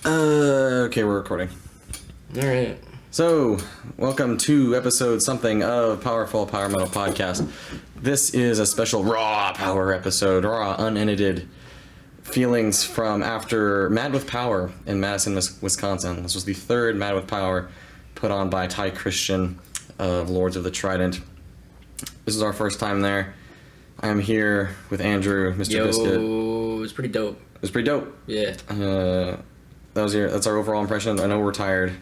Okay, we're recording. Alright. So, welcome to episode something of Powerful Power Metal Podcast. This is a special raw power episode, raw, unedited feelings from after Mad with Power in Madison, Wisconsin. This was the third Mad with Power put on by Ty Christian of Lords of the Trident. This is our first time there. I am here with Andrew, Mr. Biscuit. It was pretty dope. It was pretty dope. Yeah. That's our overall impression. I know we're tired,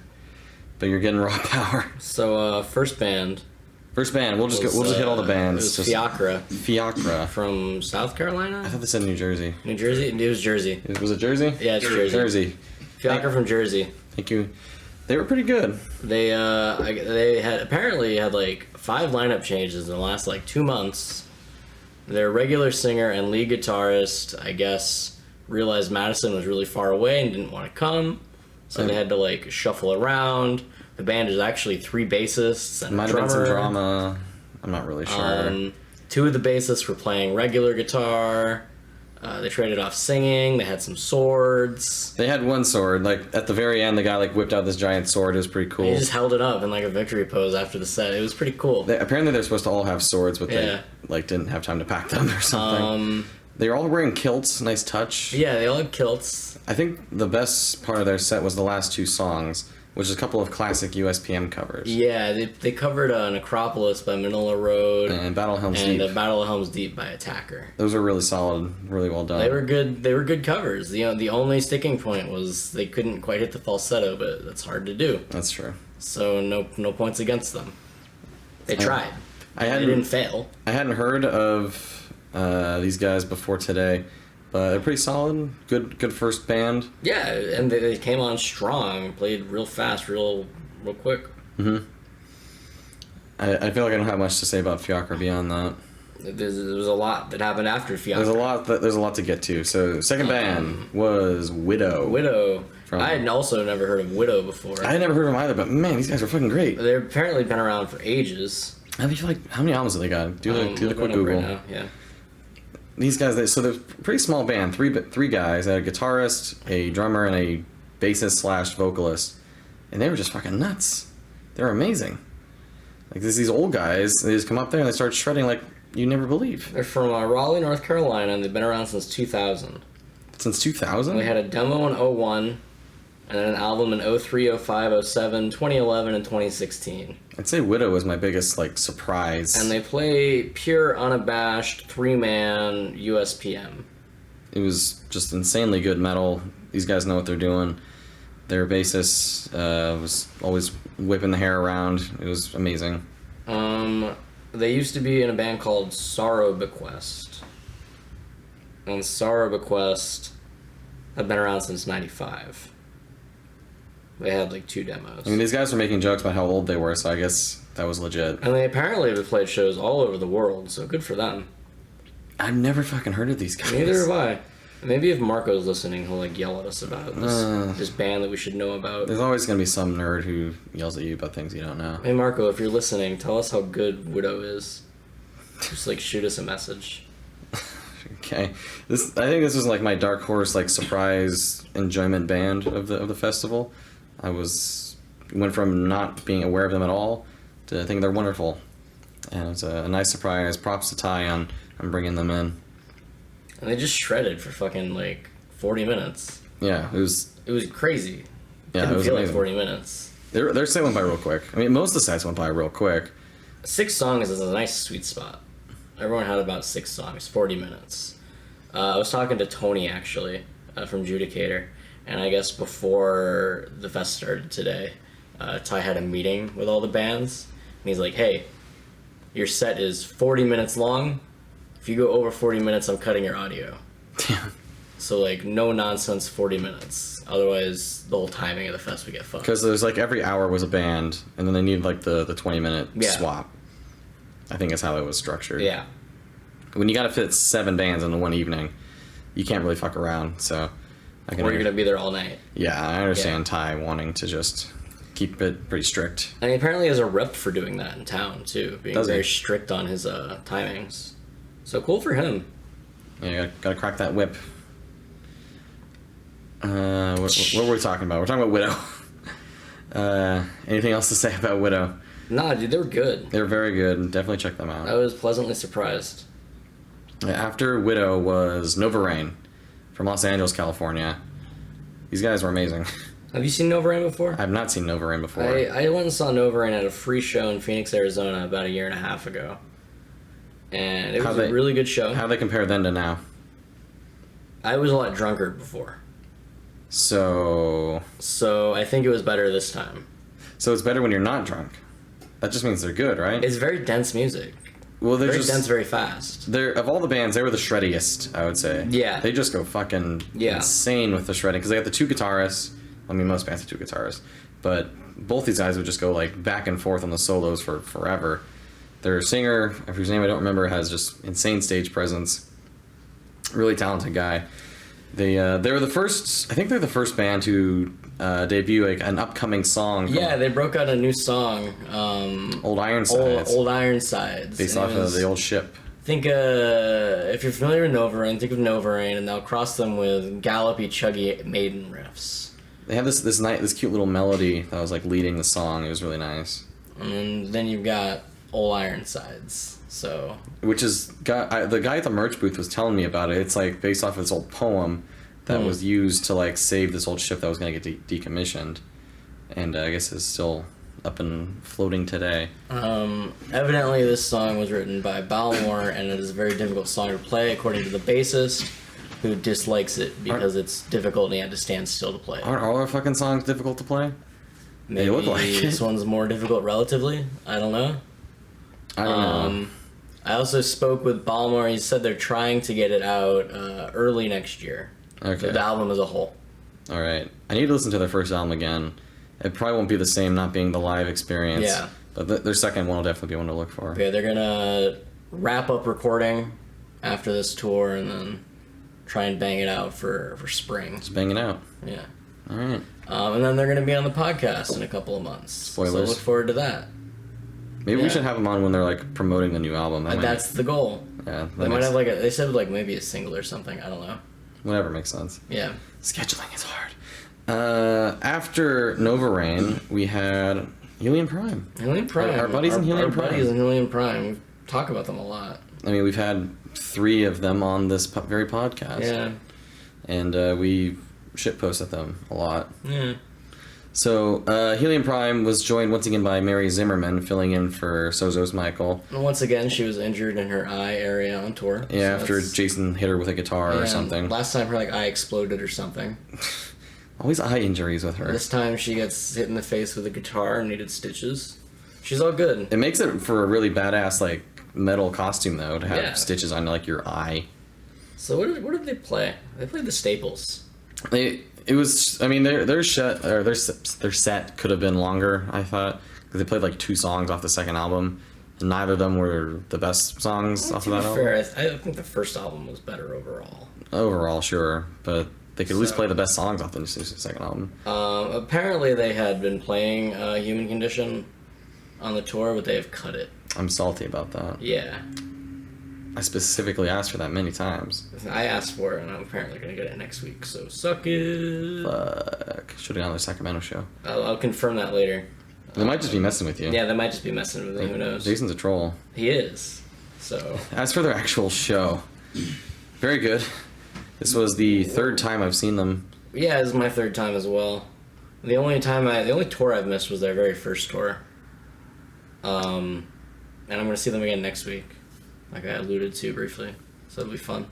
but you're getting raw power. So, first band. We'll just hit all the bands. It was Fiacra. Fiacra. From South Carolina? I thought they said New Jersey. New Jersey? It was Jersey. Was it Jersey? Yeah, it's Jersey. Jersey. Fiacra from Jersey. Thank you. They were pretty good. They apparently had like 5 lineup changes in the last like 2 months. Their regular singer and lead guitarist, I guess, realized Madison was really far away and didn't want to come, so they had to like shuffle around. The band is actually 3 bassists and Might a drummer. have been some drama. I'm not really sure. 2 of the bassists were playing regular guitar. They traded off singing. They had some swords. They had one sword. Like at the very end, the guy like whipped out this giant sword. It was pretty cool. He just held it up in like a victory pose after the set. It was pretty cool. Apparently, they're supposed to all have swords, but they like didn't have time to pack them or something. They were all wearing kilts. Nice touch. Yeah, they all had kilts. I think the best part of their set was the last 2 songs, which is a couple of classic USPM covers. Yeah, they covered Necropolis by Manila Road and Battle of Helm's Deep. And Battle of Helm's Deep by Attacker. Those were really solid, really well done. They were good. They were good covers. The only sticking point was they couldn't quite hit the falsetto, but that's hard to do. That's true. So no points against them. They tried. They didn't fail. I hadn't heard of these guys before today, but they're pretty solid. Good first band. Yeah, and they came on strong, played real fast, real quick. Mm-hmm. I feel like I don't have much to say about Fiacra beyond that. There was a lot that happened after Fiacra. There's a lot to get to. So second band was Widow. Widow. I had also never heard of Widow before. I had never heard of them either, but man, these guys are fucking great. They've apparently been around for ages. I feel like, how many albums have they got? Do the quick Google. Right now. Yeah. These guys, so they're a pretty small band. Three guys, a guitarist, a drummer, and a bassist / vocalist, and they were just fucking nuts. They're amazing. Like these old guys, they just come up there and they start shredding like you never believe. They're from Raleigh, North Carolina, and they've been around since 2000. Since 2000? They had a demo in 01, and then an album in 03, 05, 07, 2011, and 2016. I'd say Widow was my biggest like surprise. And they play pure, unabashed 3-man USPM. It was just insanely good metal. These guys know what they're doing. Their bassist was always whipping the hair around. It was amazing. They used to be in a band called Sorrow Bequest. And Sorrow Bequest have been around since 95. They had like 2 demos. I mean, these guys were making jokes about how old they were, so I guess that was legit. And they apparently have played shows all over the world, so good for them. I've never fucking heard of these guys. Neither have I. Maybe if Marco's listening, he'll like yell at us about this band that we should know about. There's always going to be some nerd who yells at you about things you don't know. Hey Marco, if you're listening, tell us how good Widow is. Just like shoot us a message. Okay. I think this was like my dark horse like surprise enjoyment band of the festival. I went from not being aware of them at all to thinking they're wonderful. And it's a nice surprise. Props to Ty on bringing them in. And they just shredded for fucking like 40 minutes. Yeah, it was crazy. Yeah, it was feel amazing. like 40 minutes. Their set went by real quick. I mean, most of the sets went by real quick. 6 songs is a nice sweet spot. Everyone had about 6 songs, 40 minutes. I was talking to Tony, actually, from Judicator, and I guess before the fest started today, Ty had a meeting with all the bands, and he's like, hey, your set is 40 minutes long. If you go over 40 minutes, I'm cutting your audio. Yeah. So, like, no nonsense 40 minutes. Otherwise, the whole timing of the fest would get fucked. Because there's like every hour was a band, and then they needed like the 20-minute swap. I think that's how it was structured. Yeah. When you got to fit 7 bands into one evening, you can't really fuck around. So, or you're gonna be there all night. Yeah, I understand Ty wanting to just keep it pretty strict. And he apparently has a rep for doing that in town too, being very strict on his timings. So cool for him. Yeah, you gotta crack that whip. What were we talking about? We're talking about Widow. Anything else to say about Widow? Nah, dude, they were good. They're very good. Definitely check them out. I was pleasantly surprised. After Widow was Nova Rain from Los Angeles, California. These guys were amazing. Have you seen Nova Rain before? I've not seen Nova Rain before. I went and saw Nova Rain at a free show in Phoenix, Arizona about a year and a half ago. And it was a really good show. How they compare then to now? I was a lot drunker before. So I think it was better this time. So it's better when you're not drunk. That just means they're good, right? It's very dense music. Well, they're very dense, very fast. They're of all the bands, they were the shreddiest, I would say. Yeah. They just go fucking insane with the shredding because they got the two guitarists. I mean, most bands have two guitarists, but both these guys would just go like back and forth on the solos for forever. Their singer, whose name I don't remember, has just insane stage presence. Really talented guy. They were the first. I think they're the first band to debut like an upcoming song. Yeah, they broke out a new song. Old Ironsides. Old Ironsides. Based off of the old ship. Think if you're familiar with Nova Rain, think of Nova Rain, and they'll cross them with gallopy, chuggy Maiden riffs. They have this cute little melody that was like leading the song. It was really nice. And then you've got Old Ironsides. So, which is the guy at the merch booth was telling me about it. It's like based off of this old poem that was used to like save this old ship that was going to get decommissioned, and I guess is still up and floating today. Evidently, this song was written by Balmore, and it is a very difficult song to play, according to the bassist, who dislikes it because it's difficult and he had to stand still to play it. Aren't all our fucking songs difficult to play? Maybe they look like this one's more difficult relatively. I don't know. I don't know. I also spoke with Balmore. He said they're trying to get it out early next year. Okay. The album as a whole. All right. I need to listen to their first album again. It probably won't be the same, not being the live experience. Yeah. But their second one will definitely be one to look for. Okay, they're gonna wrap up recording after this tour and then try and bang it out for spring. Just bang it out. Yeah. All right. And then they're gonna be on the podcast in a couple of months. Spoilers. So look forward to that. Maybe we should have them on when they're like promoting the new album. That's the goal. Yeah. They might have like they said like maybe a single or something. I don't know. Whatever makes sense. Yeah. Scheduling is hard. After Nova Rain, we had Helium Prime. Helium Prime. Our buddies in Helium Prime. Our buddies in Helium Prime. We talk about them a lot. I mean, we've had 3 of them on this very podcast. Yeah. And we shitposted them a lot. Yeah. So, Helium Prime was joined once again by Mary Zimmerman, filling in for Sozo's Michael. And once again, she was injured in her eye area on tour. Yeah, so after Jason hit her with a guitar or something. Last time her eye exploded or something. Always eye injuries with her. This time she gets hit in the face with a guitar and needed stitches. She's all good. It makes it for a really badass like metal costume though to have stitches on like your eye. So what did they play? They played the staples. It was. I mean, their set could have been longer. I thought because they played like 2 songs off the second album, and neither of them were the best songs off of that album. Fair, I think the first album was better overall. Overall, sure, but they could at least play the best songs off the second album. Apparently, they had been playing Human Condition on the tour, but they have cut it. I'm salty about that. Yeah. I specifically asked for that many times. I asked for it, and I'm apparently going to get it next week, so suck it. Fuck. Should have gone to the Sacramento show. I'll confirm that later. They might just be messing with you. Yeah, they might just be messing with me, who knows. Jason's a troll. He is, so... As for their actual show, very good. This was the 3rd time I've seen them. Yeah, this is my 3rd time as well. The only tour I've missed was their very first tour. And I'm going to see them again next week. Like I alluded to briefly, so it'll be fun.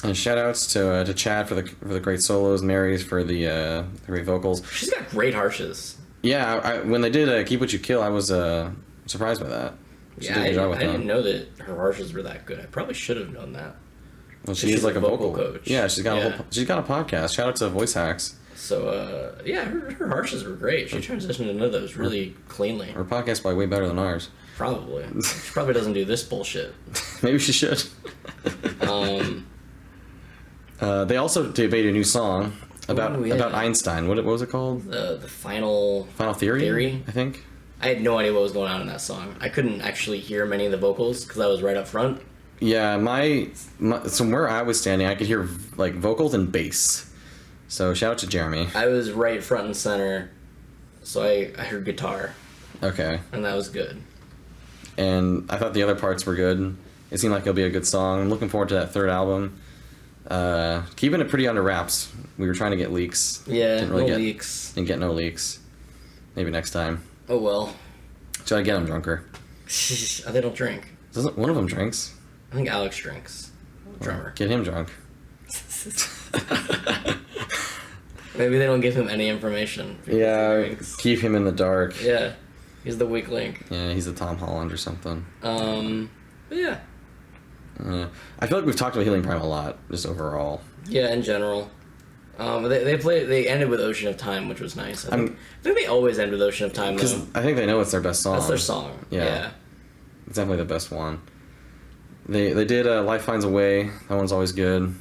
And shout outs to Chad for the great solos, Mary's for the great vocals. She's got great harshes. Yeah, when they did Keep What You Kill, I was surprised by that. She did a good job with I didn't know that her harshes were that good. I probably should have known that. Well, she's like a vocal coach. Yeah, she's got a podcast. Shout out to Voice Hacks. So her harshes were great. She transitioned into those really cleanly. Her podcast probably way better than ours. Probably. She probably doesn't do this bullshit. Maybe she should. They also debated a new song about Einstein. What was it called? The Final Theory, I think. I had no idea what was going on in that song. I couldn't actually hear many of the vocals because I was right up front. Yeah, from where I was standing, I could hear like vocals and bass. So shout out to Jeremy. I was right front and center, so I heard guitar, Okay. and that was good. And I thought the other parts were good. It seemed like it'll be a good song. I'm looking forward to that third album. Keeping it pretty under wraps. We were trying to get leaks. Yeah, leaks. Didn't get no leaks. Maybe next time. Oh well. Should I get them drunker? They don't drink. Doesn't one of them drinks? I think Alex drinks. Drummer. Get him drunk. Maybe they don't give him any information. Yeah, keep him in the dark. Yeah, he's the weak link. Yeah, he's the Tom Holland or something. But yeah. I feel like we've talked about Healing Prime a lot, just overall. Yeah, in general. They ended with Ocean of Time, which was nice. I think they always end with Ocean of Time, though. Because I think they know it's their best song. That's their song. Yeah. It's definitely the best one. They did Life Finds a Way. That one's always good.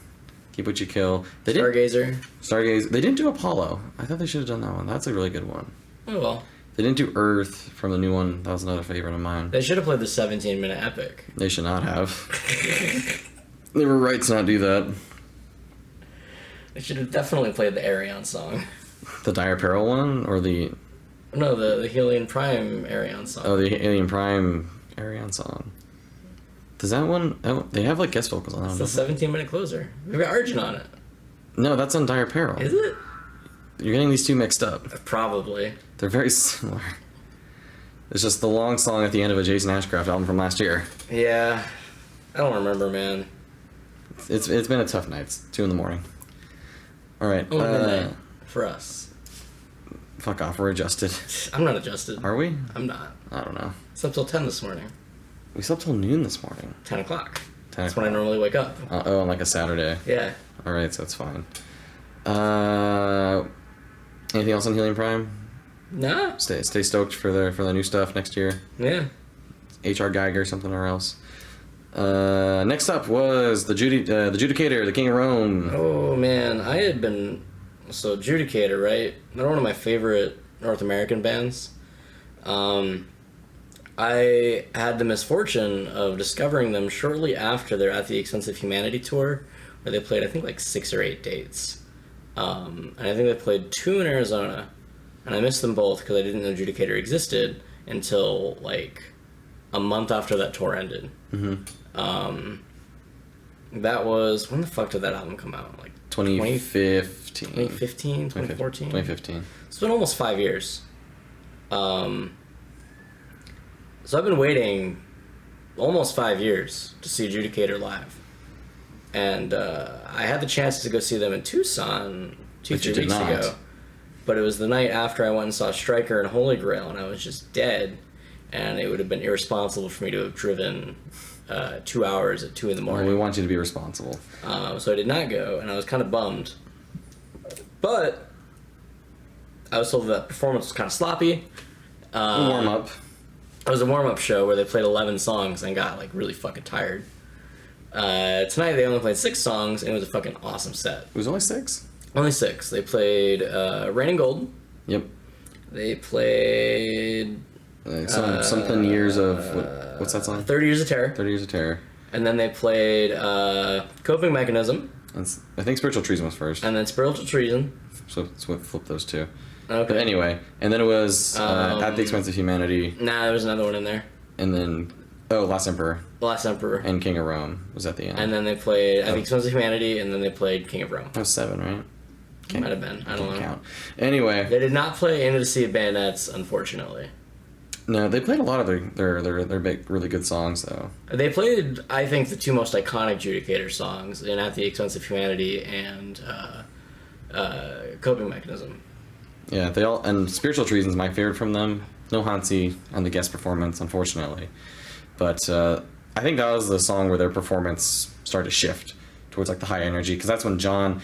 Keep What You Kill. They Stargazer. They didn't do Apollo. I thought they should have done that one. That's a really good one. Oh, well. They didn't do Earth from the new one. That was another favorite of mine. They should have played the 17-minute epic. They should not have. They were right to not do that. They should have definitely played the Arion song. The Dire Peril one? Or the... No, the Helion Prime Arion song. Oh, the Alien Prime Arion song. Does that one... Oh, they have, like, guest vocals on that one. It's the 17-minute closer. We've got Arjun on it. No, that's on Dire Peril. Is it? You're getting these two mixed up. Probably. They're very similar. It's just the long song at the end of a Jason Ashcraft album from last year. Yeah. I don't remember, man. It's been a tough night. It's 2 a.m. Alright. Midnight for us. Fuck off, we're adjusted. I'm not adjusted. Are we? I'm not. I don't know. Slept till 10 this morning. We slept till noon this morning. 10 o'clock. 10 That's when I normally wake up. Oh, on like a Saturday. Yeah. Alright, so that's fine. Anything else on Healing Prime? Nah. Stay stoked for the new stuff next year. Yeah. H.R. Geiger, something or else. Next up was the Judicator, the King of Rome. Oh man, I had been Judicator, right? They're one of my favorite North American bands. I had the misfortune of discovering them shortly after their At the Expense of Humanity tour, where they played I think like 6 or 8 dates. And I think they played 2 in Arizona, and I missed them both because I didn't know Judicator existed until like a month after that tour ended. Mm-hmm. That was, when the fuck did that album come out? Like 2015. 2015, 2014? 2015. It's been almost 5 years. So I've been waiting almost 5 years to see Judicator live. And I had the chance to go see them in Tucson 2-3 weeks ago. But it was the night after I went and saw Stryker and Holy Grail, and I was just dead. And it would have been irresponsible for me to have driven 2 hours at 2 in the morning. Well, we want you to be responsible. So I did not go, and I was kind of bummed. But I was told that performance was kind of sloppy. Warm up. It was a warm-up show where they played 11 songs and got like really fucking tired. Tonight they only played 6 songs, and it was a fucking awesome set. It was only 6? Only 6. They played Rain and Gold. Yep. They played... something years of... what's that song? 30 Years of Terror. 30 Years of Terror. And then they played Coping Mechanism. I think Spiritual Treason was first. And then Spiritual Treason. So flip those two. Okay. But anyway, and then it was At the Expense of Humanity. Nah, there was another one in there. And then... Oh, Last Emperor. The Last Emperor. And King of Rome was at the end. And then they played At the Expense of Humanity, and then they played King of Rome. That was 7, right? Might have been. I don't know. Count. Anyway. They did not play Into the Sea of Bayonets, unfortunately. No, they played a lot of their big, really good songs, though. They played, I think, the 2 most iconic Judicator songs in At the Expense of Humanity and Coping Mechanism. Yeah, they all... And Spiritual Treason's my favorite from them. No Hansi on the guest performance, unfortunately. But I think that was the song where their performance started to shift towards, like, the high energy. Because that's when John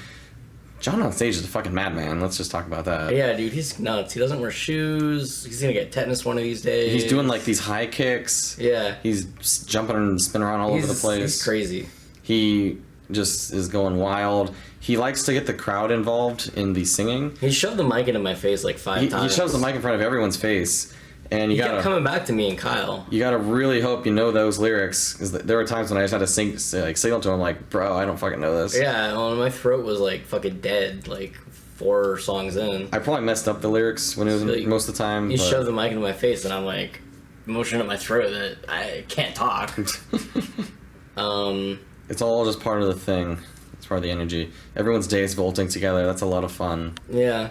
on stage is a fucking madman. Let's just talk about that. Yeah, dude, he's nuts. He doesn't wear shoes. He's gonna get tetanus one of these days. He's doing, like, these high kicks. Yeah. He's jumping and spinning around all over the place. He's crazy. He just is going wild. He likes to get the crowd involved in the singing. He shoved the mic into my face like 5 times. He shoves the mic in front of everyone's face. And he kept coming back to me and Kyle. You gotta really hope you know those lyrics, because there were times when I just had to signal to him, like, bro, I don't fucking know this. Yeah, well, my throat was like fucking dead, like 4 songs in. I probably messed up the lyrics when it was Like, most of the time. You but... shoved the mic into my face, and I'm like, motion up my throat that I can't talk. It's all just part of the thing. It's part of the energy. Everyone's days vaulting together. That's a lot of fun. Yeah.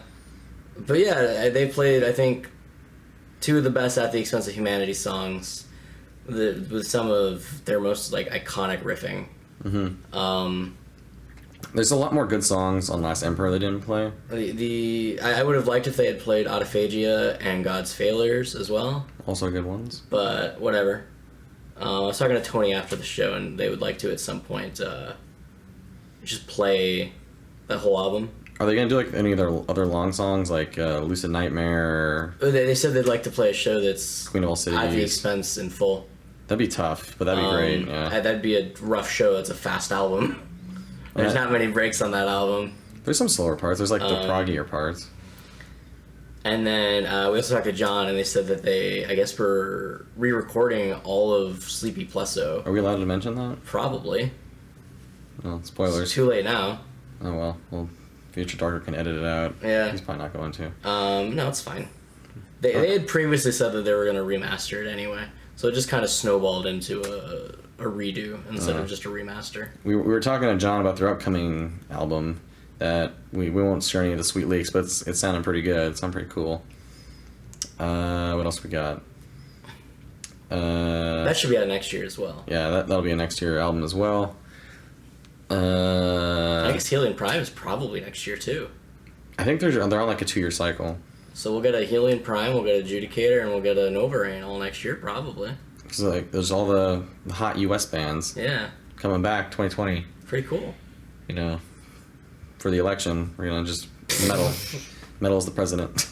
But yeah, they played, I think, 2 of the best At the Expense of Humanity songs with some of their most, like, iconic riffing. Mm-hmm. There's a lot more good songs on Last Emperor they didn't play. I would have liked if they had played Autophagia and God's Failures as well. Also good ones. But whatever. I was talking to Tony after the show, and they would like to at some point just play the whole album. Are they gonna do like any of their other long songs, like Lucid Nightmare? They said they'd like to play a show that's Queen of All Cities. At the Expense in full. That'd be tough, but that'd be great. Yeah. That'd be a rough show. It's a fast album. There's not many breaks on that album. There's some slower parts. There's like the proggier parts. And then we also talked to John, and they said that they, I guess, were re-recording all of Sleepy Plesso. Are we allowed to mention that? Probably. Well, spoilers. It's too late now. Oh well. Well, Future Darker can edit it out. Yeah. He's probably not going to. No, it's fine. They had previously said that they were going to remaster it anyway, so it just kind of snowballed into a redo instead of just a remaster. We were talking to John about their upcoming album. That we won't share any of the sweet leaks, but it's sounding pretty good. It sounded pretty cool. What else we got? That should be out next year as well. Yeah, that'll be a next year album as well. I guess Helium Prime is probably next year too. I think they're on like a 2-year cycle. So we'll get a Helium Prime, we'll get Adjudicator, and we'll get a Nova Rain all next year probably. Because like there's all the hot U.S. bands. Yeah. Coming back 2020. Pretty cool. You know, for the election, we're gonna just medal. Medal's the president.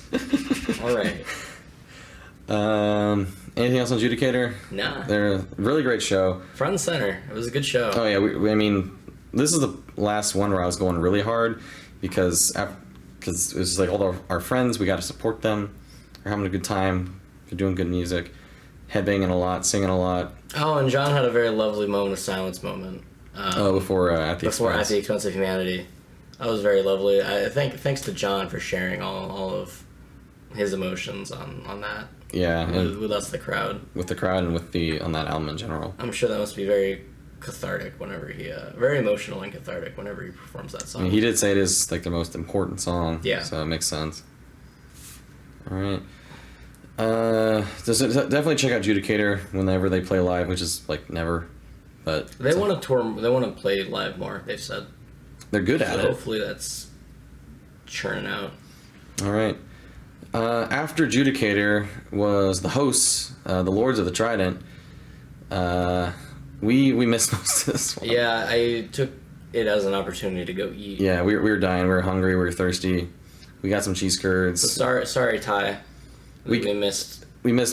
All right. Anything else on Adjudicator? Nah. They're a really great show. Front and center. It was a good show. Oh yeah, I mean, this is the last one where I was going really hard because it was like all our friends, we got to support them. They're having a good time. They're doing good music, headbanging a lot, singing a lot. Oh, and John had a very lovely moment of silence moment. Before At the Expense of Humanity. That was very lovely. I think thanks to John for sharing all of his emotions on that. Yeah, with us, the crowd. With the crowd and with on that album in general. I'm sure that must be very cathartic whenever he, very emotional and cathartic whenever he performs that song. I mean, he did say it is like their most important song. Yeah. So it makes sense. All right. Definitely check out Adjudicator whenever they play live, which is like never. But they want to tour. They want to play live more. They've said. They're good at it. Hopefully that's churning out. All right. After Adjudicator was the hosts, the Lords of the Trident. We missed most of this one. Yeah, I took it as an opportunity to go eat. Yeah, we were dying. We were hungry. We were thirsty. We got some cheese curds. Sorry, Ty. We missed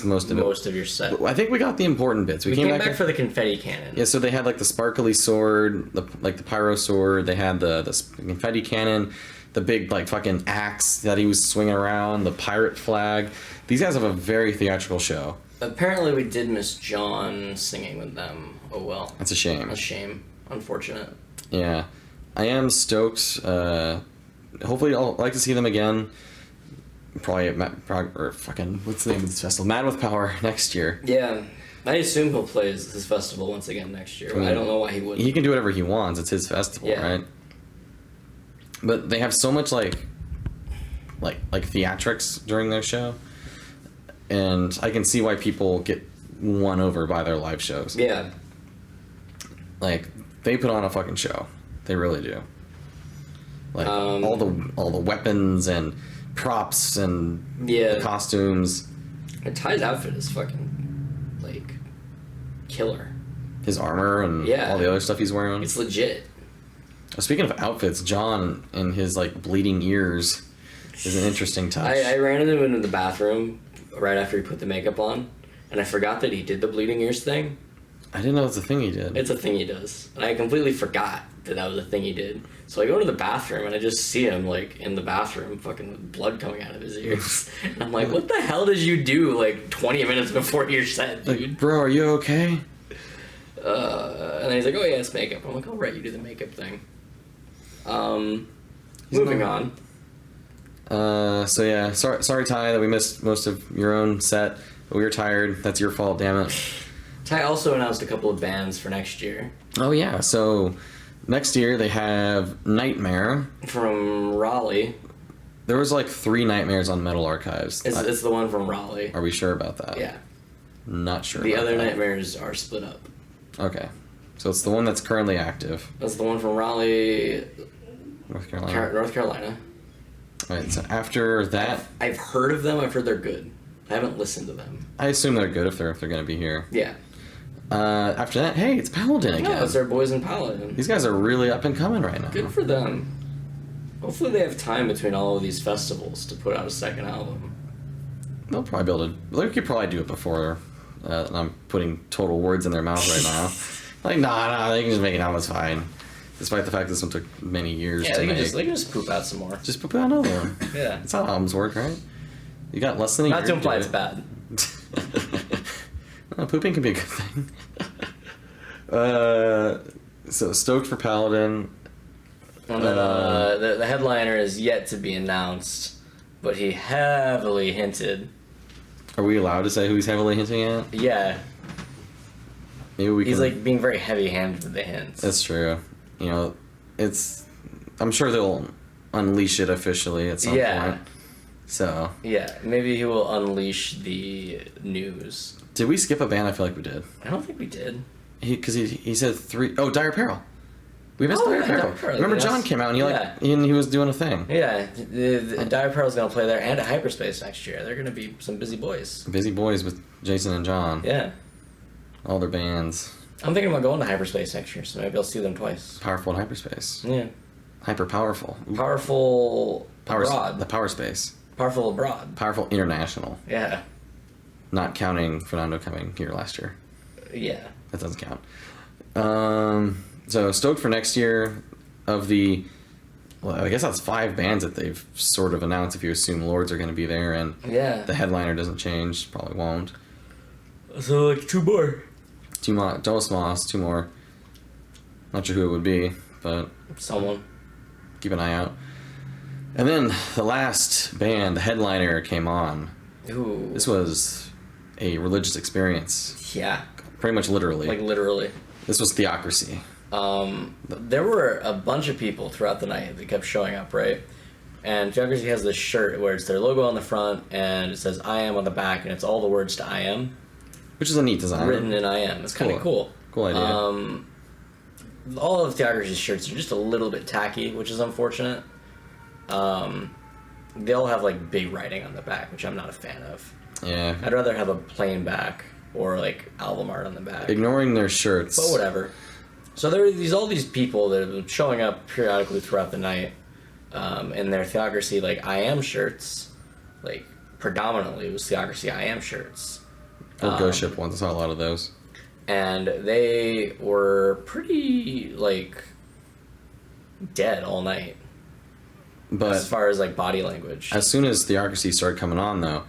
most of it. Most of your set. I think we got the important bits. We came back for the confetti cannon. Yeah, so they had like the sparkly sword, the pyro sword. They had the confetti cannon, the big like fucking axe that he was swinging around, the pirate flag. These guys have a very theatrical show. Apparently, we did miss John singing with them. Oh well. That's a shame. A shame. Unfortunate. Yeah, I am stoked. Hopefully, I'll like to see them again. Probably or fucking what's the name of this festival? Mad with Power next year. Yeah, I assume he'll play his festival once again next year. I don't know why he wouldn't. He can do whatever he wants. It's his festival, right? But they have so much like theatrics during their show, and I can see why people get won over by their live shows. Yeah. Like they put on a fucking show. They really do. Like all the weapons and props and the costumes. And Ty's outfit is fucking like killer. His armor and all the other stuff he's wearing. It's legit. Speaking of outfits, John and his like bleeding ears is an interesting touch. I ran into him in the bathroom right after he put the makeup on, and I forgot that he did the bleeding ears thing. I didn't know it's a thing he did. It's a thing he does. And I completely forgot that was a thing he did. So I go to the bathroom and I just see him like in the bathroom fucking with blood coming out of his ears. And I'm like, what the hell did you do like 20 minutes before your set, dude? Like, bro, are you okay? And then he's like, oh yeah, it's makeup. I'm like, oh right, you do the makeup thing. Moving on. So yeah, sorry Ty that we missed most of your own set. But we were tired. That's your fault, damn it. Ty also announced a couple of bands for next year. Oh yeah, so next year they have Nightmare. From Raleigh. There was like 3 Nightmares on Metal Archives. It's the one from Raleigh. Are we sure about that? Yeah. Not sure. The about other that. Nightmares are split up. Okay. So it's the one that's currently active. That's the one from Raleigh, North Carolina. North Carolina. Alright, so after that, I've heard of them. I've heard they're good. I haven't listened to them. I assume they're good if they're gonna be here. Yeah. After that, hey, it's Paladin again. Yeah, it's our boys in Paladin. These guys are really up and coming right now. Good for them. Hopefully they have time between all of these festivals to put out a second album. They'll probably be able to. They could probably do it before. And I'm putting total words in their mouth right now. Like, nah, they can just make an album. It's fine. Despite the fact this one took many years Yeah, to they can make. just poop out some more. Just put out another one. Yeah. That's how albums work, right? You got less than a Not year to imply do it's it. bad. No, pooping can be a good thing. So stoked for Paladin. And then the headliner is yet to be announced, but he heavily hinted. Are we allowed to say who he's heavily hinting at? Yeah, Maybe we can. he's like being very heavy-handed with the hints. That's true. You know, I'm sure they'll unleash it officially at some Yeah. point. So, Yeah, maybe he will unleash the news. did we skip a band? I feel like we did. I don't think we did. Because he said 3. Oh, Dire Apparel. We missed Oh, Dire yeah, Apparel. Dire Apparel, Remember yes. John came out and Yeah. he was doing a thing. Yeah, the Dire Pearl's gonna play there and at Hyperspace next year. They're gonna be some busy boys. Busy boys with Jason and John. Yeah, All their bands. I'm thinking about going to Hyperspace next year, so maybe I'll see them twice. Powerful in hyperspace. Yeah, Hyper powerful. powerful Power, abroad. the power space. Powerful abroad. Powerful international. Yeah, Not counting Fernando coming here last year. yeah. That doesn't count. So stoked for next year. Of the, well, I guess that's 5 bands that they've sort of announced. If you assume Lords are going to be there, and Yeah. the headliner doesn't change, probably won't. So like 2 more. 2 more, Dos Moss, 2 more. Not sure who it would be, but Someone. keep an eye out. And then the last band, the headliner, came on. Ooh. This was a religious experience, Yeah. pretty much literally. Like literally. This was Theocracy. There were a bunch of people throughout the night that kept showing up, right? And Theocracy has this shirt where it's their logo on the front and it says I am on the back, and it's all the words to I am Which is a neat design. written in I am. It's kind of cool. Cool idea. All of Theocracy's shirts are just a little bit tacky, which is unfortunate. They all have like big writing on the back, which I'm not a fan of. Yeah. I'd rather have a plain back or like album art on the back. Ignoring their shirts. But whatever. So there are all these people that have been showing up periodically throughout the night, in their Theocracy like I am shirts, like predominantly it was Theocracy I am shirts, Or Ghost Ship ones. I saw a lot of those. and they were pretty like dead all night as But far as like body language. as soon as Theocracy started coming on, though,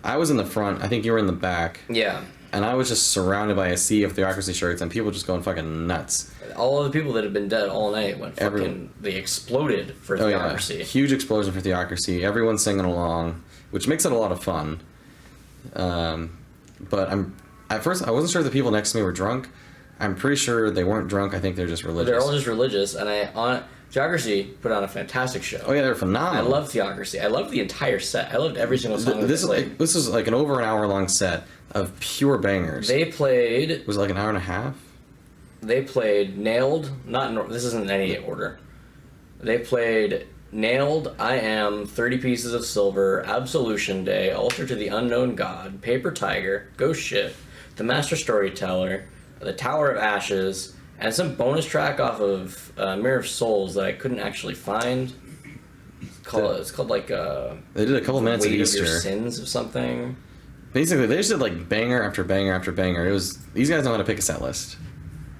I was in the front. I think you were in the back. Yeah, And I was just surrounded by a sea of Theocracy shirts and people just going fucking nuts. all of the people that had been dead all night went fucking. Everyone. They exploded for Oh Theocracy. yeah, huge explosion for Theocracy. Everyone's singing along, which makes it a lot of fun. But at first I wasn't sure the people next to me were drunk. I'm pretty sure they weren't drunk. I think they're just religious. They're all just religious, and Theocracy put on a fantastic show. Oh yeah, they're I phenomenal. love Theocracy. I loved the entire set. I loved every single song. This is like an over an hour long set of pure bangers. They played. It was like an hour and a half. They played Nailed. This isn't in any order. They played Nailed. I Am. 30 Pieces of Silver. Absolution Day. Altar to the Unknown God. Paper Tiger. Ghost Ship. The Master Storyteller. The Tower of Ashes. And some bonus track off of Mirror of Souls that I couldn't actually find. It's called like They did a couple minutes of Weight of Your Easter. Sins or something. Basically, they just did like banger after banger after banger. These guys know how to pick a set list.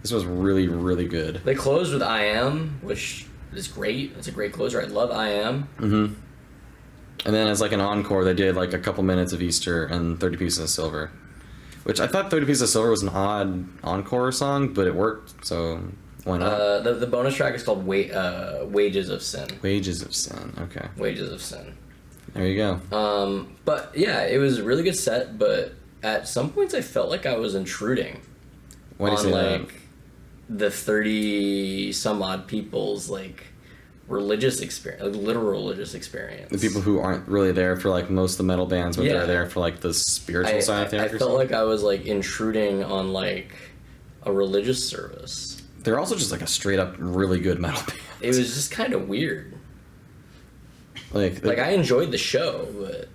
This was really, really good. They closed with I Am, which is great. It's a great closer. I love I Am. Mm-hmm. And then as like an encore, they did like a couple minutes of Easter and 30 Pieces of Silver. Which I thought 30 Pieces of Silver was an odd encore song, but it worked, so why not? The bonus track is called Wages of Sin. Wages of Sin, okay. Wages of Sin. There you go. But yeah, it was a really good set, but at some points I felt like I was intruding Why do you on say like the 30 some odd people's like religious experience, like literal religious experience. The people who aren't really there for like most of the metal bands, but Yeah. they're there for like the spiritual side of things. I felt like I was like intruding on like a religious service. They're also just like a straight up really good metal band. It was just kind of weird. Like I enjoyed the show, but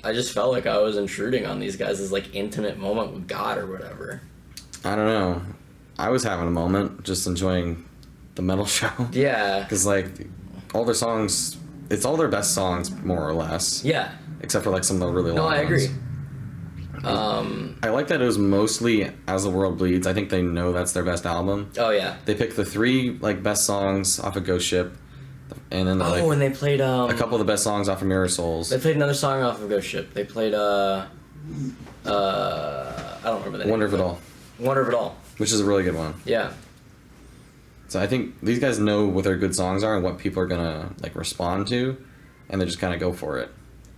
I just felt like I was intruding on these guys' like intimate moment with God or whatever. I don't know. I was having a moment, just enjoying the metal show. Yeah. Because like all their songs, it's all their best songs more or less. Yeah. Except for like some of the really long No, I agree. ones. I like that it was mostly As the World Bleeds. I think they know that's their best album. Oh yeah. They picked the 3 like best songs off of Ghost Ship, and then like and they played a couple of the best songs off of Mirror Souls. They played another song off of Ghost Ship. They played I don't remember the name. Wonder of It All, Wonder of It All. which is a really good one. Yeah. So I think these guys know what their good songs are and what people are gonna like respond to, and they just kind of go for it.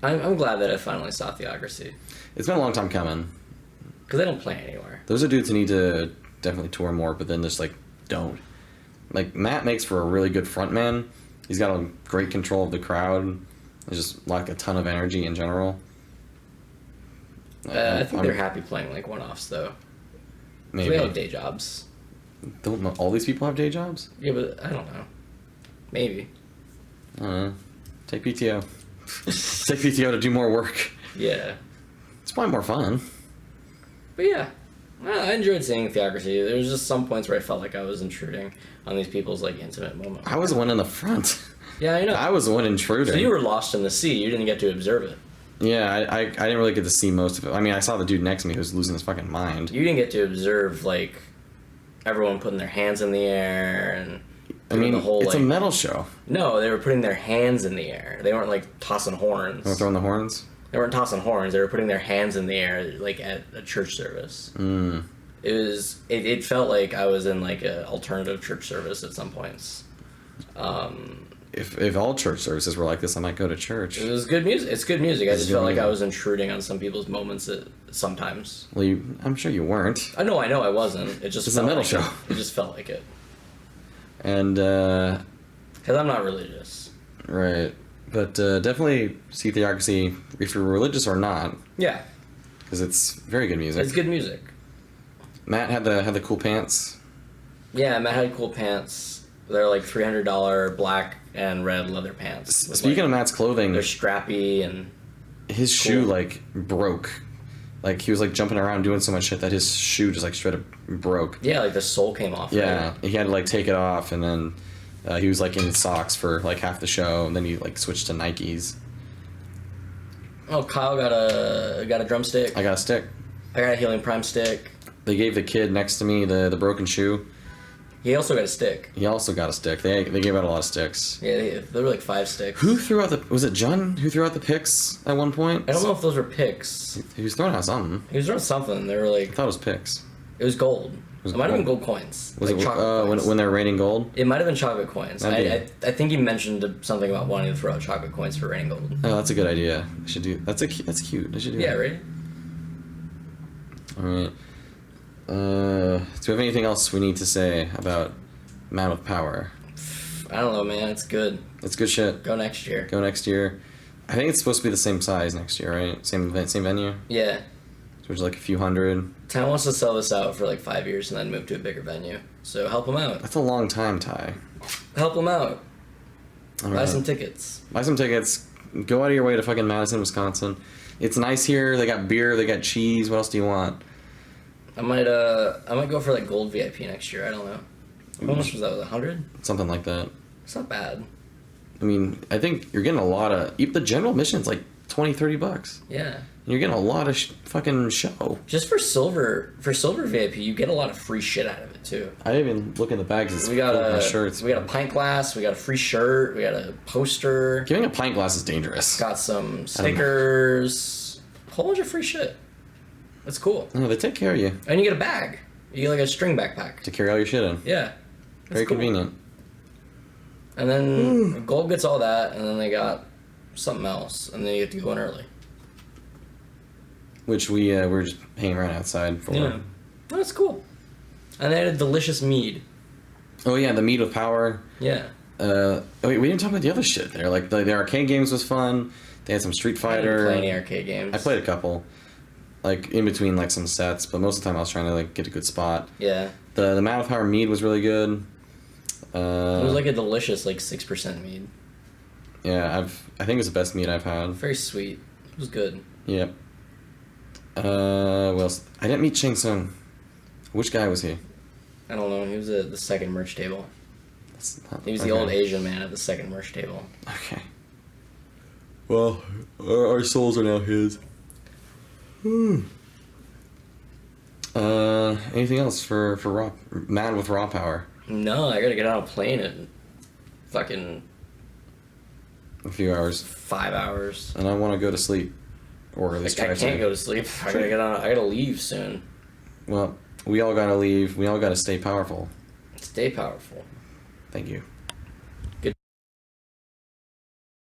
I'm glad that I finally saw Theocracy. It's been a long time coming. Because they don't play anywhere. Those are dudes who need to definitely tour more, but then just like don't. Like Matt makes for a really good frontman. He's got a great control of the crowd. There's just like a ton of energy in general. I think they're happy playing like one-offs though. Maybe. They have day jobs. Don't know, all these people have day jobs? Yeah, but I don't know. Maybe. I don't know. Take PTO. Take PTO to do more work. Yeah. It's probably more fun. But yeah. I enjoyed seeing Theocracy. There was just some points where I felt like I was intruding on these people's like intimate moments. I was the one in the front. Yeah, I know. I was the one intruding. So you were lost in the sea. You didn't get to observe it. Yeah, I didn't really get to see most of it. I mean, I saw the dude next to me who was losing his fucking mind. You didn't get to observe like everyone putting their hands in the air and I mean, the whole, it's like, a metal show. No, they were putting their hands in the air. They weren't like tossing horns. We're throwing the horns? They weren't tossing horns. They were putting their hands in the air like at a church service. Mm. It felt like I was in like an alternative church service at some points. If all church services were like this, I might go to church. It was good music. It's good music. I just good felt like music. I was intruding on some people's moments sometimes. Well, I'm sure you weren't. I know I wasn't. It just It's felt a metal like show. It just felt like it. And, Because I'm not religious. right. But definitely see Theocracy if you're religious or not, Yeah, because it's very good music. it's good music. Matt had the cool pants. Yeah, Matt had cool pants. They're like $300 black and red leather pants. with, Speaking like, of Matt's clothing, they're strappy and his cool. shoe like broke. Like he was like jumping around doing so much shit that his shoe just like straight up broke. yeah, like the sole came off. Yeah, right? he had to like take it off, and then he was like in socks for like half the show, and then he like switched to Nikes. Oh, Kyle got a drumstick. I got a stick. I got a Healing Prime stick. They gave the kid next to me the broken shoe. He also got a stick. He also got a stick. They gave out a lot of sticks. Yeah, there were like 5 sticks. Who threw out the? Was it John who threw out the picks at one point? I don't know if those were picks. He was throwing out something. He was throwing something. They were I like, thought it was picks. it was gold. was It might have been gold. gold coins. Was like it chocolate coins. when they were raining gold? It might have been chocolate coins. That'd I think he mentioned something about wanting to throw out chocolate coins for raining gold. Oh, that's a good idea. I should do. That's cute. I should do. Yeah, that. right? All right. Do we have anything else we need to say about Man with Power? I don't know, man. It's good. It's good shit. Go next year. Go next year. I think it's supposed to be the same size next year, right? Same venue. Yeah. Which is like a few hundred. Town wants to sell this out for like 5 years and then move to a bigger venue. So help them out. That's a long time, Ty. Help them out. All Buy right. some tickets. Buy some tickets. Go out of your way to fucking Madison, Wisconsin. It's nice here. They got beer. They got cheese. What else do you want? I might go for like gold VIP next year. I don't know. How much was that? Was 100? Something like that. It's not bad. I mean, I think you're getting a lot of... The general admission's like $20-$30. Yeah. You're getting a lot of fucking show. Just for silver VIP, you get a lot of free shit out of it too. I didn't even look in the bags. It's We got full of my a shirts. we got a pint glass. We got a free shirt. We got a poster. Giving a pint glass is dangerous. Got some stickers. A whole bunch of free shit. That's cool. No, they take care of you And you get a bag. You get like a string backpack. to carry all your shit in. Yeah. That's Very cool. convenient. And then gold gets all that, and then they got something else, and then you get to go in early. Which we were just hanging around outside for. Yeah. Oh, that's cool. And they had a delicious mead. Oh yeah, the mead with power. Yeah. We didn't talk about the other shit there. Like the arcade games was fun. They had some Street Fighter. I didn't play any arcade games. I played a couple, like in between like some sets, but most of the time I was trying to like get a good spot. Yeah. The Man with Power mead was really good. It was like a delicious 6% mead. Yeah, I think it was the best mead I've had. Very sweet. It was good. Yep. What else? I didn't meet Ching Sung. Which guy was he? I don't know. He was at the second merch table. He was the okay. old Asian man at the second merch table. Okay. Well, our souls are now his. Anything else for raw man with raw power? No, I gotta get on a plane in fucking A few hours. 5 hours. And I want to go to sleep, or at least I try can't to. go to sleep. I gotta get on. I gotta leave soon. Well, we all gotta leave. We all gotta stay powerful. Stay powerful. Thank you.